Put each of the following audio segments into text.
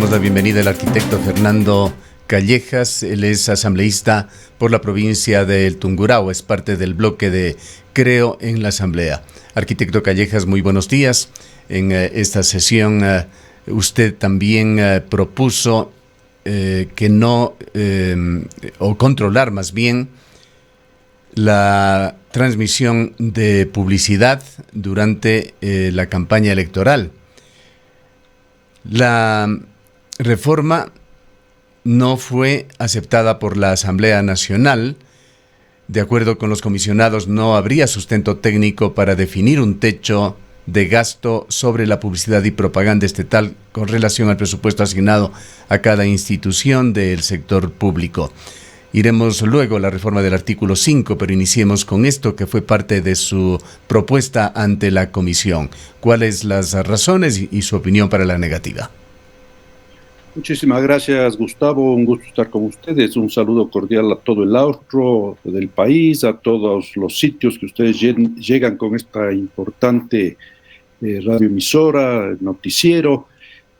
damos la bienvenida al arquitecto Fernando Callejas. Él es asambleísta por la provincia del Tungurahua, es parte del bloque de Creo en la Asamblea. Arquitecto Callejas, muy buenos días. En esta sesión usted también propuso que no, o controlar más bien, la transmisión de publicidad durante la campaña electoral. La reforma no fue aceptada por la Asamblea Nacional. De acuerdo con los comisionados, no habría sustento técnico para definir un techo de gasto sobre la publicidad y propaganda estatal con relación al presupuesto asignado a cada institución del sector público. Iremos luego a la reforma del artículo 5, pero iniciemos con esto que fue parte de su propuesta ante la comisión. ¿Cuáles las razones y su opinión para la negativa? Muchísimas gracias, Gustavo. Un gusto estar con ustedes. Un saludo cordial a todo el austro del país, a todos los sitios que ustedes llegan con esta importante radioemisora, noticiero,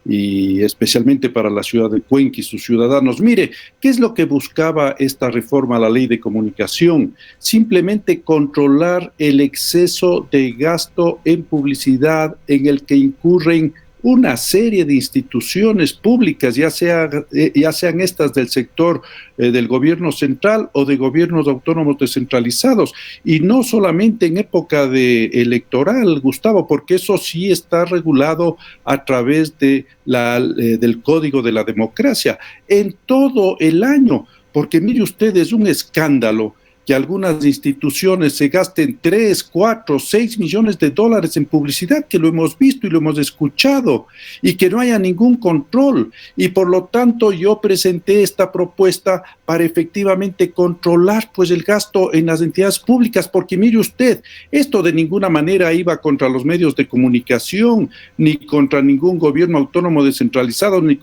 y especialmente para la ciudad de Cuenca y sus ciudadanos. Mire, ¿qué es lo que buscaba esta reforma a la ley de comunicación? Simplemente controlar el exceso de gasto en publicidad en el que incurren una serie de instituciones públicas, ya sean estas del sector del gobierno central o de gobiernos autónomos descentralizados, y no solamente en época electoral, Gustavo, porque eso sí está regulado a través de del Código de la Democracia, en todo el año, porque mire usted, es un escándalo que algunas instituciones se gasten 3, 4, 6 millones de dólares en publicidad, que lo hemos visto y lo hemos escuchado, y que no haya ningún control. Y por lo tanto yo presenté esta propuesta para efectivamente controlar pues el gasto en las entidades públicas, porque mire usted, esto de ninguna manera iba contra los medios de comunicación, ni contra ningún gobierno autónomo descentralizado, ni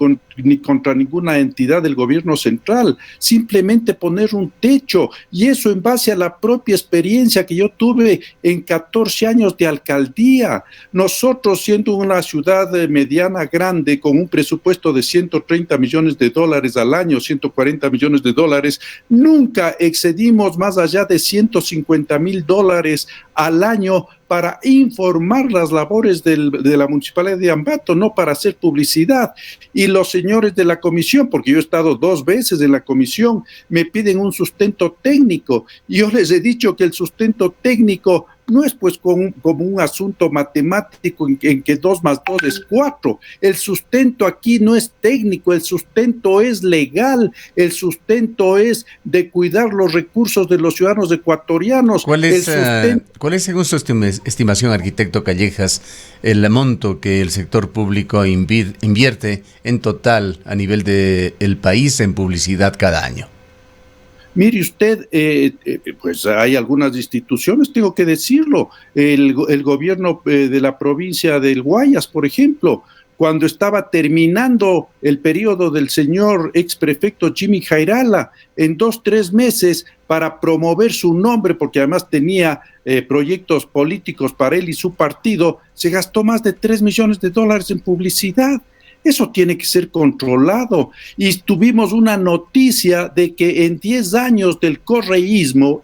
contra ninguna entidad del gobierno central, simplemente poner un techo, y eso en base a la propia experiencia que yo tuve en 14 años de alcaldía. Nosotros, siendo una ciudad mediana grande, con un presupuesto de 130 millones de dólares al año, 140 millones de dólares, nunca excedimos más allá de 150 mil dólares al año para informar las labores de la Municipalidad de Ambato, no para hacer publicidad. Y los señores de la comisión, porque yo he estado 2 veces en la comisión, me piden un sustento técnico, y yo les he dicho que el sustento técnico no es pues como un asunto matemático en que 2 más 2 es 4. El sustento aquí no es técnico, el sustento es legal, el sustento es de cuidar los recursos de los ciudadanos ecuatorianos. ¿Cuál es, según su estimación, arquitecto Callejas, el monto que el sector público invierte en total a nivel del país en publicidad cada año? Mire usted, pues hay algunas instituciones, tengo que decirlo, el gobierno de la provincia del Guayas, por ejemplo, cuando estaba terminando el periodo del señor exprefecto Jimmy Jairala, en 2, 3 meses, para promover su nombre, porque además tenía proyectos políticos para él y su partido, se gastó más de 3 millones de dólares en publicidad. Eso tiene que ser controlado. Y tuvimos una noticia de que en 10 años del correísmo,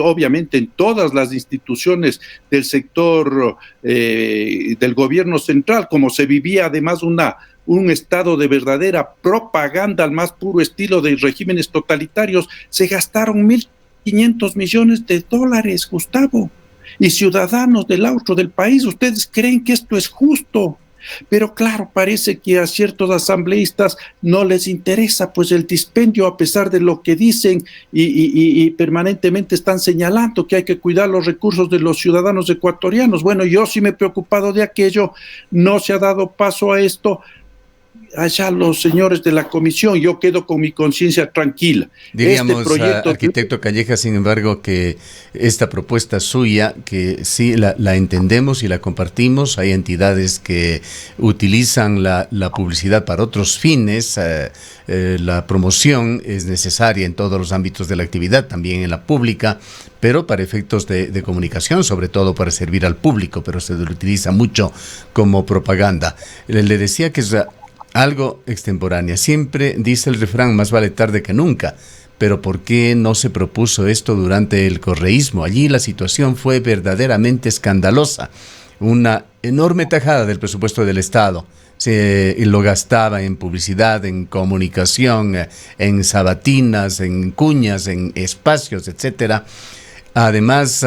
obviamente en todas las instituciones del sector del gobierno central, como se vivía además un estado de verdadera propaganda al más puro estilo de regímenes totalitarios, se gastaron 1.500 millones de dólares, Gustavo. Y ciudadanos del austro del país, ¿ustedes creen que esto es justo? Pero claro, parece que a ciertos asambleístas no les interesa pues el dispendio, a pesar de lo que dicen y permanentemente están señalando que hay que cuidar los recursos de los ciudadanos ecuatorianos. Bueno, yo sí me he preocupado de aquello, no se ha dado paso a esto. Allá los señores de la comisión, yo quedo con mi conciencia tranquila. Diríamos, arquitecto Callejas, sin embargo, que esta propuesta suya, que sí la entendemos y la compartimos, hay entidades que utilizan la publicidad para otros fines, la promoción es necesaria en todos los ámbitos de la actividad, también en la pública, pero para efectos de comunicación, sobre todo para servir al público, pero se lo utiliza mucho como propaganda. Le decía que es Algo extemporánea. Siempre dice el refrán, más vale tarde que nunca. Pero ¿por qué no se propuso esto durante el correísmo? Allí la situación fue verdaderamente escandalosa. Una enorme tajada del presupuesto del Estado. Se lo gastaba en publicidad, en comunicación, en sabatinas, en cuñas, en espacios, etcétera. Además,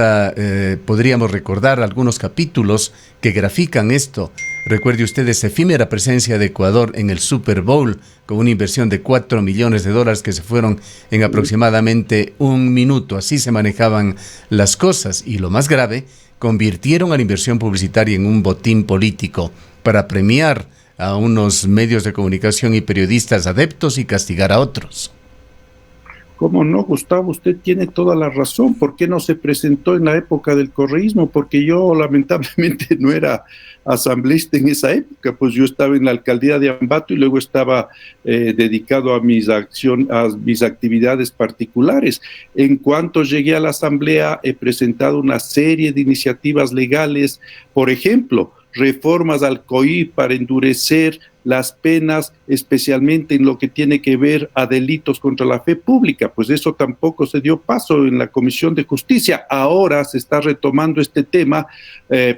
podríamos recordar algunos capítulos que grafican esto. Recuerde usted esa efímera presencia de Ecuador en el Super Bowl con una inversión de $4 millones que se fueron en aproximadamente un minuto. Así se manejaban las cosas y lo más grave, convirtieron a la inversión publicitaria en un botín político para premiar a unos medios de comunicación y periodistas adeptos y castigar a otros. ¿Cómo no, Gustavo? Usted tiene toda la razón. ¿Por qué no se presentó en la época del correísmo? Porque yo lamentablemente no era asambleísta en esa época, pues yo estaba en la alcaldía de Ambato y luego estaba dedicado a mis actividades particulares. En cuanto llegué a la asamblea, he presentado una serie de iniciativas legales, por ejemplo, reformas al COI para endurecer las penas, especialmente en lo que tiene que ver a delitos contra la fe pública, pues eso tampoco se dio paso en la Comisión de Justicia. Ahora se está retomando este tema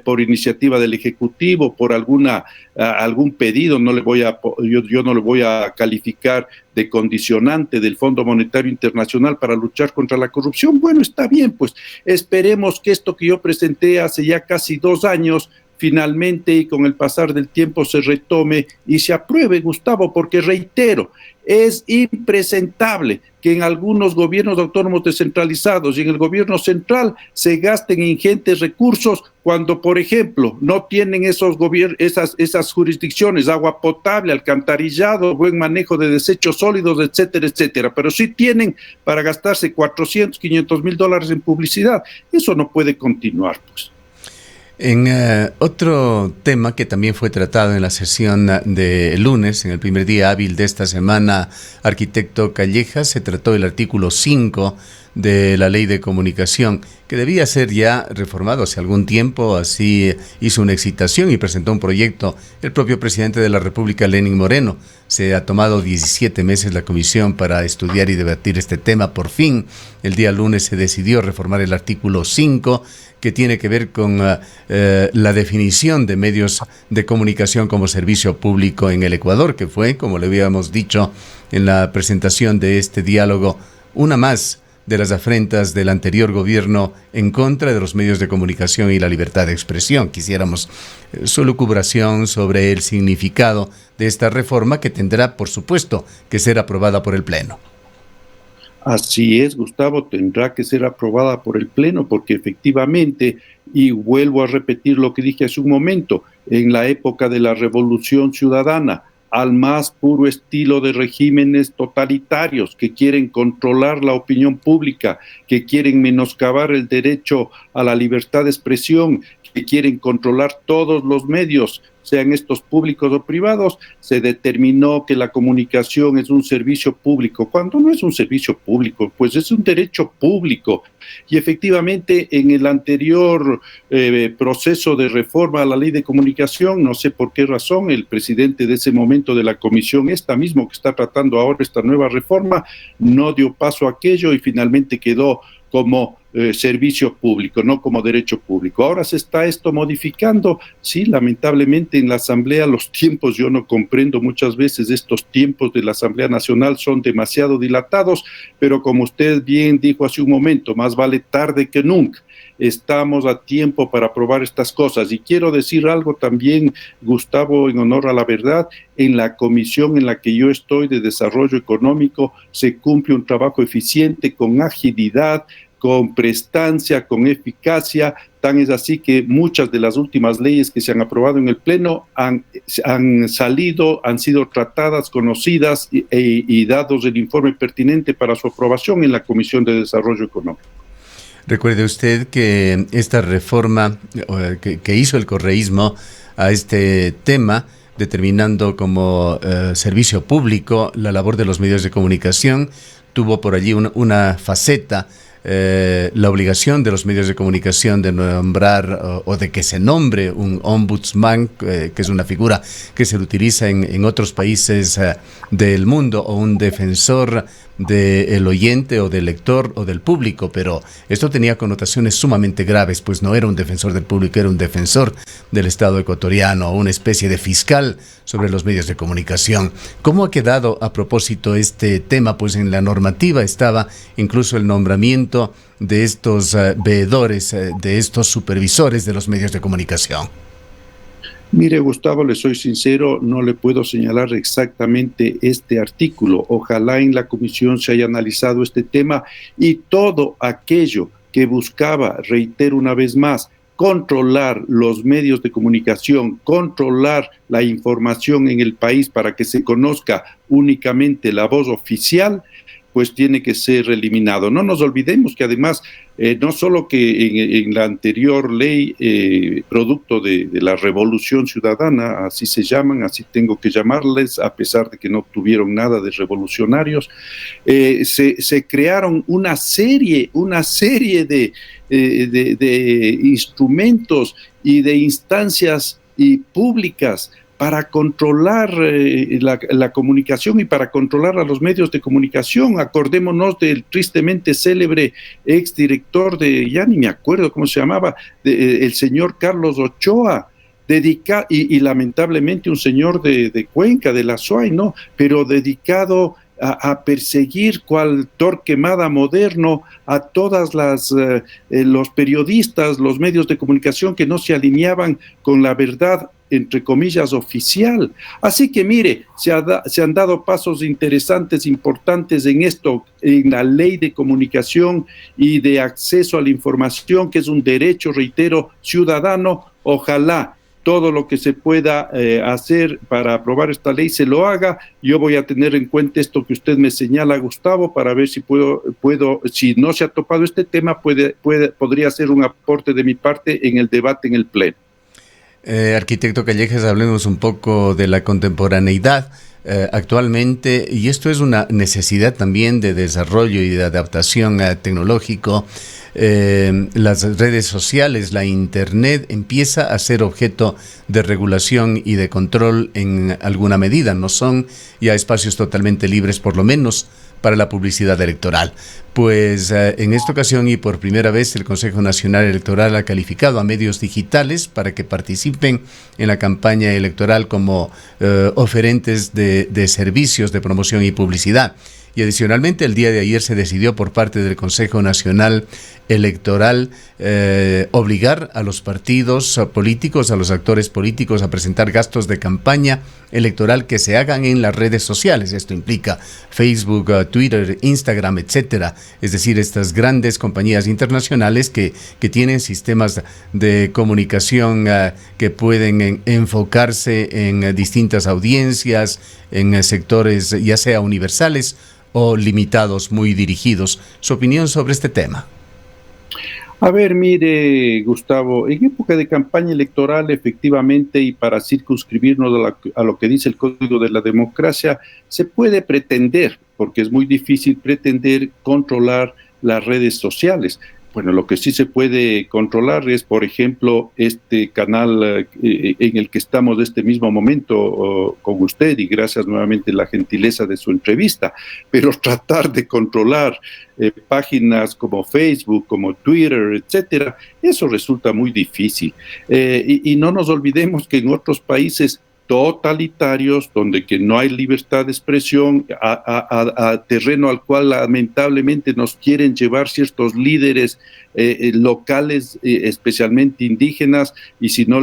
por iniciativa del Ejecutivo, por algún pedido. No le voy a, yo no le voy a calificar de condicionante del Fondo Monetario Internacional para luchar contra la corrupción. Bueno, está bien, pues esperemos que esto que yo presenté hace ya casi 2 años finalmente y con el pasar del tiempo se retome y se apruebe, Gustavo, porque reitero, es impresentable que en algunos gobiernos autónomos descentralizados y en el gobierno central se gasten ingentes recursos cuando, por ejemplo, no tienen esas jurisdicciones, agua potable, alcantarillado, buen manejo de desechos sólidos, etcétera, etcétera, pero sí tienen para gastarse $400, $500,000 en publicidad. Eso no puede continuar, pues. En otro tema que también fue tratado en la sesión de lunes, en el primer día hábil de esta semana, arquitecto Callejas, se trató el artículo 5 de la Ley de Comunicación, que debía ser ya reformado hace algún tiempo. Así hizo una excitación y presentó un proyecto el propio presidente de la República, Lenín Moreno. Se ha tomado 17 meses la comisión para estudiar y debatir este tema. Por fin, el día lunes se decidió reformar el artículo 5, que tiene que ver con la definición de medios de comunicación como servicio público en el Ecuador, que fue, como le habíamos dicho en la presentación de este diálogo, una más de las afrentas del anterior gobierno en contra de los medios de comunicación y la libertad de expresión. Quisiéramos su elucubración sobre el significado de esta reforma, que tendrá, por supuesto, que ser aprobada por el Pleno. Así es, Gustavo, tendrá que ser aprobada por el Pleno porque efectivamente, y vuelvo a repetir lo que dije hace un momento, en la época de la Revolución Ciudadana, al más puro estilo de regímenes totalitarios que quieren controlar la opinión pública, que quieren menoscabar el derecho a la libertad de expresión, que quieren controlar todos los medios, sean estos públicos o privados, se determinó que la comunicación es un servicio público. Cuando no es un servicio público, pues es un derecho público. Y efectivamente, en el anterior proceso de reforma a la Ley de Comunicación, no sé por qué razón, el presidente de ese momento de la comisión, mismo que está tratando ahora esta nueva reforma, no dio paso a aquello y finalmente quedó como servicio público, no como derecho público. Ahora se está esto modificando. Sí, lamentablemente en la Asamblea los tiempos, yo no comprendo muchas veces estos tiempos de la Asamblea Nacional, son demasiado dilatados, pero como usted bien dijo hace un momento, más vale tarde que nunca. Estamos a tiempo para aprobar estas cosas. Y quiero decir algo también, Gustavo, en honor a la verdad, en la comisión en la que yo estoy de desarrollo económico se cumple un trabajo eficiente, con agilidad, con prestancia, con eficacia. Tan es así que muchas de las últimas leyes que se han aprobado en el Pleno han sido tratadas, conocidas y dados el informe pertinente para su aprobación en la Comisión de Desarrollo Económico. Recuerde usted que esta reforma que hizo el correísmo a este tema, determinando como servicio público la labor de los medios de comunicación, tuvo por allí una faceta la obligación de los medios de comunicación de nombrar o de que se nombre un ombudsman, que es una figura que se utiliza en otros países del mundo, o un defensor del oyente o del lector o del público, pero esto tenía connotaciones sumamente graves, pues no era un defensor del público, era un defensor del Estado ecuatoriano, una especie de fiscal sobre los medios de comunicación. ¿Cómo ha quedado a propósito este tema? Pues en la normativa estaba incluso el nombramiento de estos veedores, de estos supervisores de los medios de comunicación. Mire, Gustavo, le soy sincero, no le puedo señalar exactamente este artículo. Ojalá en la comisión se haya analizado este tema y todo aquello que buscaba, reitero una vez más, controlar los medios de comunicación, controlar la información en el país para que se conozca únicamente la voz oficial, pues tiene que ser eliminado. No nos olvidemos que además, no solo que en la anterior ley, producto de la Revolución Ciudadana, así se llaman, así tengo que llamarles, a pesar de que no tuvieron nada de revolucionarios, se crearon una serie de instrumentos y de instancias públicas para controlar la comunicación y para controlar a los medios de comunicación. Acordémonos del tristemente célebre exdirector ya ni me acuerdo cómo se llamaba, el señor Carlos Ochoa, y lamentablemente un señor de Cuenca, de la SUAY, ¿no? Pero dedicado a perseguir cual Torquemada moderno a todas los periodistas, los medios de comunicación que no se alineaban con la verdad, entre comillas, oficial. Así que mire, se han dado pasos interesantes, importantes en esto, en la ley de comunicación y de acceso a la información, que es un derecho, reitero, ciudadano. Ojalá todo lo que se pueda hacer para aprobar esta ley se lo haga. Yo voy a tener en cuenta esto que usted me señala, Gustavo, para ver si puedo, si no se ha topado este tema, podría ser un aporte de mi parte en el debate en el Pleno. Arquitecto Callejas, hablemos un poco de la contemporaneidad actualmente, y esto es una necesidad también de desarrollo y de adaptación tecnológico. Las redes sociales, la internet empieza a ser objeto de regulación y de control en alguna medida. No son ya espacios totalmente libres, por lo menos para la publicidad electoral. Pues en esta ocasión y por primera vez el Consejo Nacional Electoral ha calificado a medios digitales para que participen en la campaña electoral como oferentes de servicios de promoción y publicidad. Y adicionalmente, el día de ayer se decidió por parte del Consejo Nacional Electoral obligar a los partidos políticos, a los actores políticos a presentar gastos de campaña electoral que se hagan en las redes sociales. Esto implica Facebook, Twitter, Instagram, etcétera. Es decir, estas grandes compañías internacionales que tienen sistemas de comunicación que pueden enfocarse en distintas audiencias, en sectores ya sea universales o limitados, muy dirigidos. ¿Su opinión sobre este tema? A ver, mire, Gustavo, en época de campaña electoral, efectivamente, y para circunscribirnos a lo que dice el Código de la Democracia, se puede pretender, porque es muy difícil pretender controlar las redes sociales. Bueno, lo que sí se puede controlar es, por ejemplo, este canal en el que estamos de este mismo momento con usted, y gracias nuevamente a la gentileza de su entrevista, pero tratar de controlar páginas como Facebook, como Twitter, etcétera, eso resulta muy difícil. Y no nos olvidemos que en otros países totalitarios, donde que no hay libertad de expresión, a terreno al cual lamentablemente nos quieren llevar ciertos líderes locales, especialmente indígenas, y si no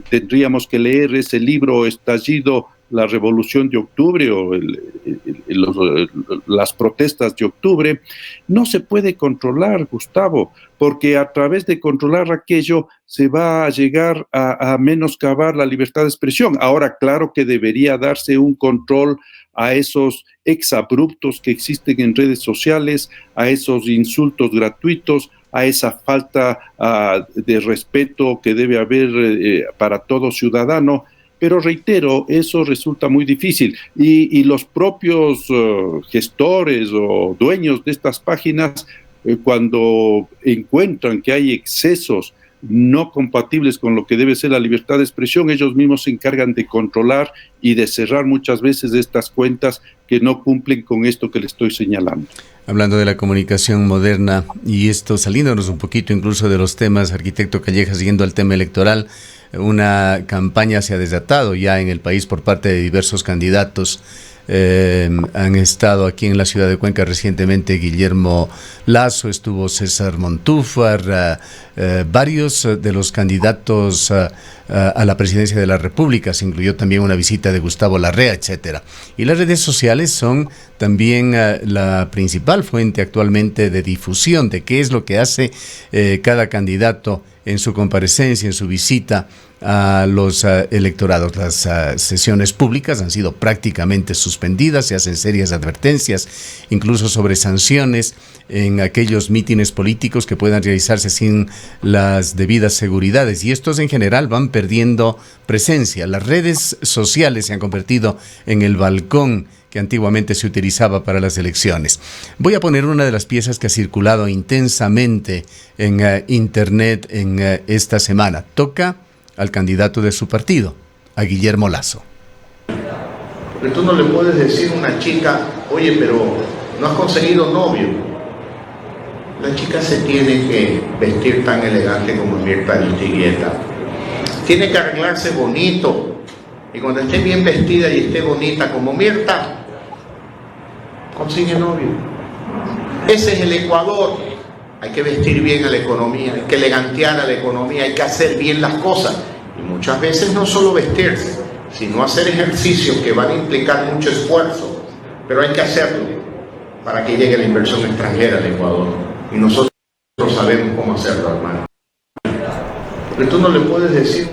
tendríamos que leer ese libro Estallido, la Revolución de Octubre o las protestas de octubre. No se puede controlar, Gustavo, porque a través de controlar aquello se va a llegar a menoscabar la libertad de expresión. Ahora, claro que debería darse un control a esos exabruptos que existen en redes sociales, a esos insultos gratuitos, a esa falta de respeto que debe haber para todo ciudadano. Pero reitero, eso resulta muy difícil y los propios gestores o dueños de estas páginas cuando encuentran que hay excesos no compatibles con lo que debe ser la libertad de expresión, ellos mismos se encargan de controlar y de cerrar muchas veces estas cuentas que no cumplen con esto que le estoy señalando. Hablando de la comunicación moderna y esto saliéndonos un poquito incluso de los temas, arquitecto Callejas, yendo al tema electoral, una campaña se ha desatado ya en el país por parte de diversos candidatos. Han estado aquí en la ciudad de Cuenca recientemente Guillermo Lasso, estuvo César Montúfar, varios de los candidatos a la presidencia de la República, se incluyó también una visita de Gustavo Larrea, etcétera. Y las redes sociales son también la principal fuente actualmente de difusión de qué es lo que hace cada candidato en su comparecencia, en su visita a los electorados. Las sesiones públicas han sido prácticamente suspendidas, se hacen serias advertencias, incluso sobre sanciones en aquellos mítines políticos que puedan realizarse sin las debidas seguridades, y estos en general van perdiendo presencia. Las redes sociales se han convertido en el balcón que antiguamente se utilizaba para las elecciones. Voy a poner una de las piezas que ha circulado intensamente en internet en esta semana. Toca al candidato de su partido, a Guillermo Lasso. Porque tú no le puedes decir a una chica, oye, pero no has conseguido novio. La chica se tiene que vestir tan elegante como Mirta Aristigueta. Tiene que arreglarse bonito. Y cuando esté bien vestida y esté bonita como Mirta, consigue novio. Ese es el Ecuador. Hay que vestir bien a la economía, hay que elegantear a la economía, hay que hacer bien las cosas. Y muchas veces no solo vestirse, sino hacer ejercicios que van a implicar mucho esfuerzo. Pero hay que hacerlo para que llegue la inversión extranjera al Ecuador. Y nosotros sabemos cómo hacerlo, hermano. Porque tú no le puedes decir...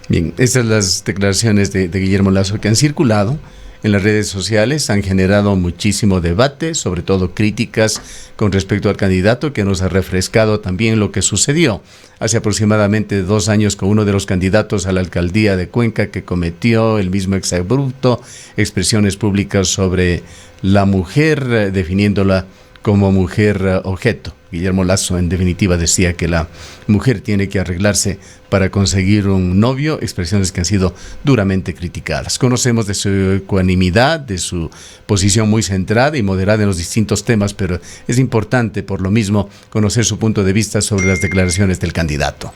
Bien, estas son las declaraciones de Guillermo Lasso que han circulado en las redes sociales, han generado muchísimo debate, sobre todo críticas con respecto al candidato, que nos ha refrescado también lo que sucedió hace aproximadamente 2 años con uno de los candidatos a la alcaldía de Cuenca, que cometió el mismo exabrupto, expresiones públicas sobre la mujer, definiéndola como mujer objeto. Guillermo Lasso, en definitiva, decía que la mujer tiene que arreglarse para conseguir un novio, expresiones que han sido duramente criticadas. Conocemos de su ecuanimidad, de su posición muy centrada y moderada en los distintos temas, pero es importante, por lo mismo, conocer su punto de vista sobre las declaraciones del candidato.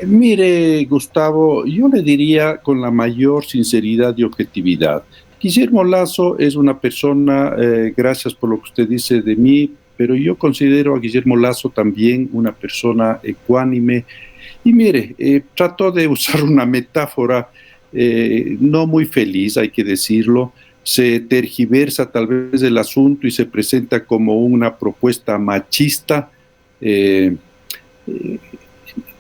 Mire, Gustavo, yo le diría con la mayor sinceridad y objetividad. Guillermo Lasso es una persona, gracias por lo que usted dice de mí, pero yo considero a Guillermo Lasso también una persona ecuánime. Y mire, trató de usar una metáfora no muy feliz, hay que decirlo. Se tergiversa tal vez el asunto y se presenta como una propuesta machista.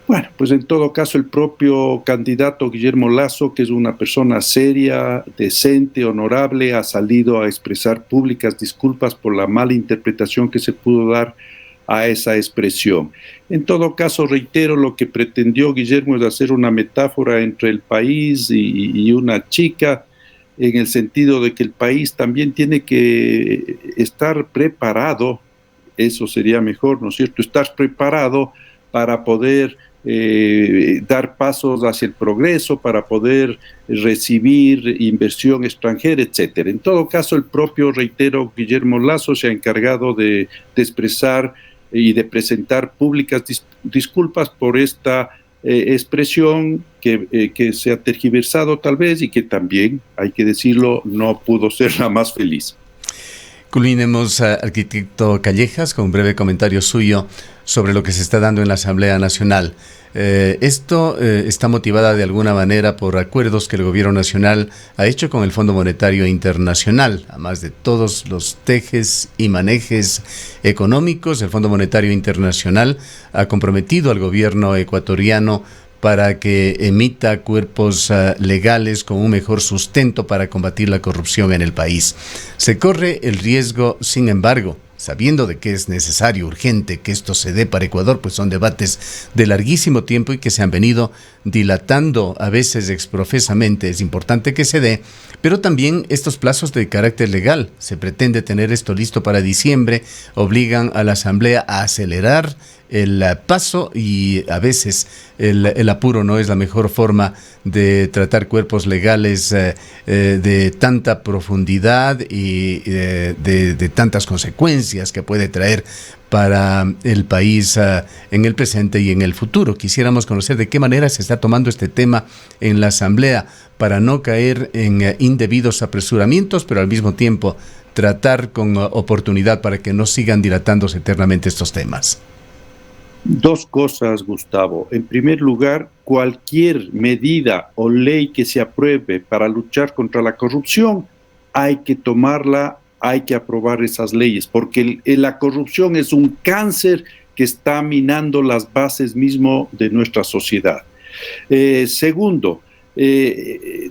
Bueno, pues en todo caso el propio candidato Guillermo Lasso, que es una persona seria, decente, honorable, ha salido a expresar públicas disculpas por la mala interpretación que se pudo dar a esa expresión. En todo caso, reitero, lo que pretendió Guillermo es hacer una metáfora entre el país y una chica, en el sentido de que el país también tiene que estar preparado, eso sería mejor, ¿no es cierto?, estar preparado para poder dar pasos hacia el progreso, para poder recibir inversión extranjera, etcétera. En todo caso, el propio, reitero, Guillermo Lasso se ha encargado de expresar y de presentar públicas disculpas por esta expresión que se ha tergiversado tal vez y que también, hay que decirlo, no pudo ser la más feliz. Culminemos, arquitecto Callejas, con un breve comentario suyo sobre lo que se está dando en la Asamblea Nacional. Esto está motivada de alguna manera por acuerdos que el Gobierno Nacional ha hecho con el Fondo Monetario Internacional. Además de todos los tejes y manejes económicos, el Fondo Monetario Internacional ha comprometido al gobierno ecuatoriano para que emita cuerpos legales con un mejor sustento para combatir la corrupción en el país. Se corre el riesgo, sin embargo, sabiendo de que es necesario, urgente que esto se dé para Ecuador, pues son debates de larguísimo tiempo y que se han venido dilatando a veces exprofesamente. Es importante que se dé, pero también estos plazos de carácter legal. Se pretende tener esto listo para diciembre, obligan a la Asamblea a acelerar el paso y a veces el apuro no es la mejor forma de tratar cuerpos legales de tanta profundidad y de tantas consecuencias que puede traer para el país en el presente y en el futuro. Quisiéramos conocer de qué manera se está tomando este tema en la Asamblea para no caer en indebidos apresuramientos, pero al mismo tiempo tratar con oportunidad para que no sigan dilatándose eternamente estos temas. Dos cosas, Gustavo. En primer lugar, cualquier medida o ley que se apruebe para luchar contra la corrupción, hay que tomarla, hay que aprobar esas leyes, porque la corrupción es un cáncer que está minando las bases mismo de nuestra sociedad. Segundo,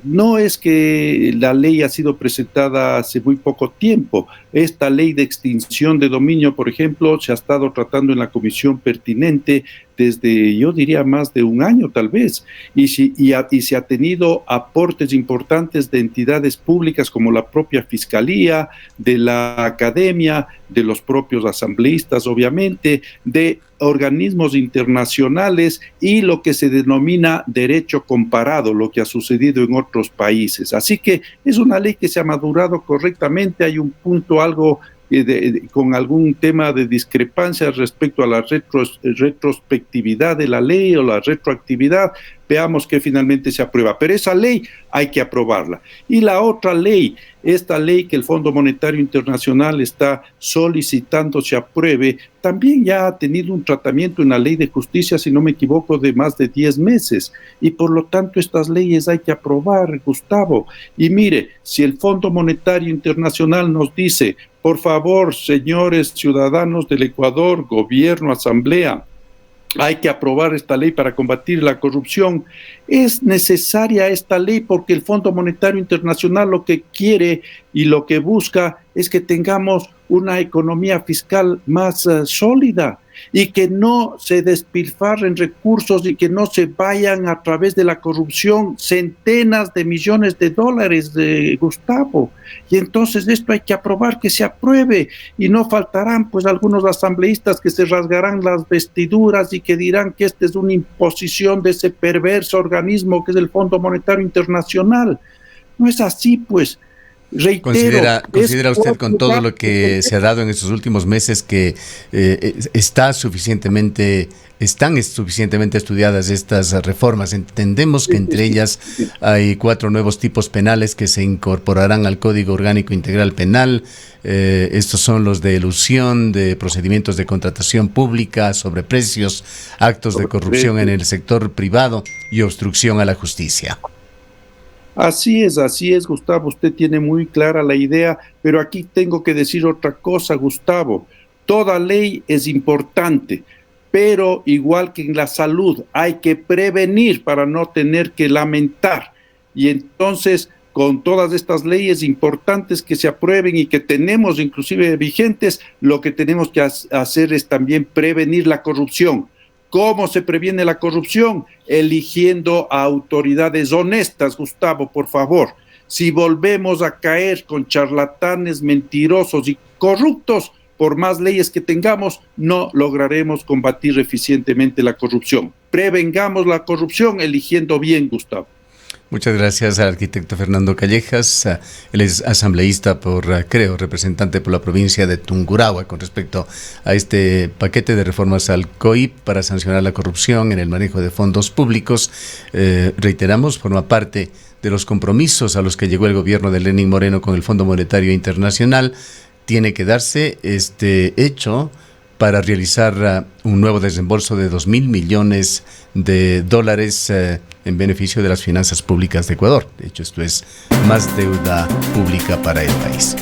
no es que la ley ha sido presentada hace muy poco tiempo. Esta ley de extinción de dominio, por ejemplo, se ha estado tratando en la comisión pertinente desde, yo diría, más de un año tal vez, y se ha tenido aportes importantes de entidades públicas como la propia Fiscalía, de la Academia, de los propios asambleístas, obviamente, de organismos internacionales y lo que se denomina derecho comparado, lo que ha sucedido en otros países. Así que es una ley que se ha madurado correctamente. Hay un punto algo con algún tema de discrepancia respecto a la retrospectividad de la ley o la retroactividad. Veamos que finalmente se aprueba, pero esa ley hay que aprobarla. Y la otra ley, esta ley que el Fondo Monetario Internacional está solicitando se apruebe, también ya ha tenido un tratamiento en la Ley de Justicia, si no me equivoco, de más de 10 meses. Y por lo tanto estas leyes hay que aprobar, Gustavo. Y mire, si el Fondo Monetario Internacional nos dice, por favor, señores ciudadanos del Ecuador, gobierno, asamblea, hay que aprobar esta ley para combatir la corrupción. Es necesaria esta ley porque el Fondo Monetario Internacional lo que quiere y lo que busca es que tengamos una economía fiscal más sólida y que no se despilfarren recursos y que no se vayan a través de la corrupción centenas de millones de dólares, Gustavo. Y entonces esto hay que aprobar, que se apruebe, y no faltarán pues algunos asambleístas que se rasgarán las vestiduras y que dirán que esta es una imposición de ese perverso organismo que es el Fondo Monetario Internacional. No es así, pues. Reitero, ¿Considera usted, con todo lo que se ha dado en estos últimos meses, que están suficientemente estudiadas estas reformas? Entendemos que entre ellas hay 4 nuevos tipos penales que se incorporarán al Código Orgánico Integral Penal. Estos son los de elusión, de procedimientos de contratación pública, sobreprecios, actos de corrupción en el sector privado y obstrucción a la justicia. Así es, Gustavo, usted tiene muy clara la idea, pero aquí tengo que decir otra cosa, Gustavo. Toda ley es importante, pero igual que en la salud, hay que prevenir para no tener que lamentar. Y entonces, con todas estas leyes importantes que se aprueben y que tenemos inclusive vigentes, lo que tenemos que hacer es también prevenir la corrupción. ¿Cómo se previene la corrupción? Eligiendo a autoridades honestas, Gustavo, por favor. Si volvemos a caer con charlatanes mentirosos y corruptos, por más leyes que tengamos, no lograremos combatir eficientemente la corrupción. Prevengamos la corrupción eligiendo bien, Gustavo. Muchas gracias al arquitecto Fernando Callejas. Él es asambleísta representante por la provincia de Tungurahua con respecto a este paquete de reformas al COIP para sancionar la corrupción en el manejo de fondos públicos. Reiteramos, forma parte de los compromisos a los que llegó el gobierno de Lenín Moreno con el Fondo Monetario Internacional. Tiene que darse este hecho para realizar un nuevo desembolso de $2,000 millones en beneficio de las finanzas públicas de Ecuador. De hecho, esto es más deuda pública para el país.